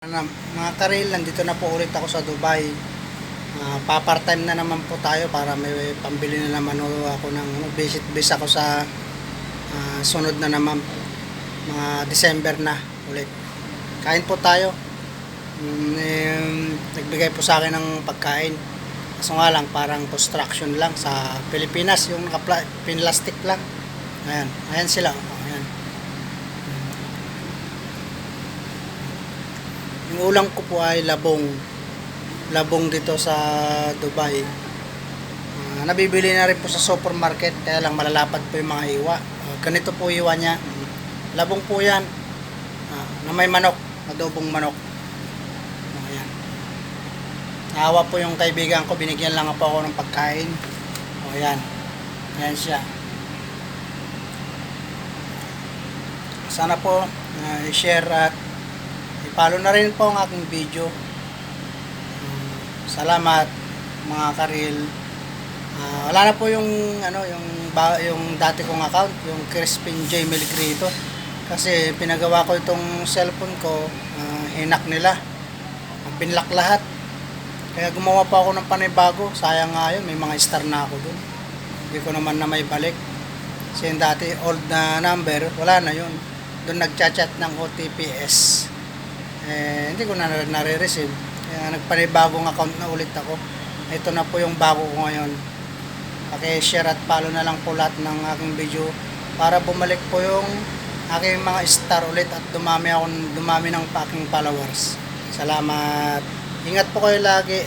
Mga karil, nandito na po ulit ako sa Dubai. Pa-part-time na naman po tayo para may pambili na naman ako ng visit visa ko sa sunod na naman, mga December na ulit. Kain po tayo. Nagbigay po sa akin ng pagkain. Kaso nga lang, parang construction lang sa Pilipinas, yung pinlastic lang. Ayan sila. Ayan. Yung ulam ko po ay labong dito sa Dubai. Nabibili na rin po sa supermarket, kaya lang malalapad po yung mga iwa. Ganito po iwa niya. Labong po yan. Na may manok, adobong manok. Ayan. Naawa po yung kaibigan ko, binigyan lang po ako ng pagkain. Ayan. Ayan siya. Sana po i-share at i-follow na rin po ang aking video. Salamat mga karil. Wala na po yung yung dati kong account, yung Crispin J. Miligrito, kasi pinagawa ko itong cellphone ko, hinak nila, binlock lahat, kaya gumawa pa ako ng panibago. Sayang nga yun, may mga star na ako dun, hindi ko naman na may balik. Kasi yung dati old na number, wala na yun, dun nagchat-chat ng OTPS, hindi ko na nare-receive, kaya nagpanibagong account na ulit ako. Ito na po yung bago ko ngayon. Paki-share at follow na lang po lahat ng aking video para bumalik po yung aking mga star ulit at dumami ng aking followers. Salamat. Ingat po kayo lagi.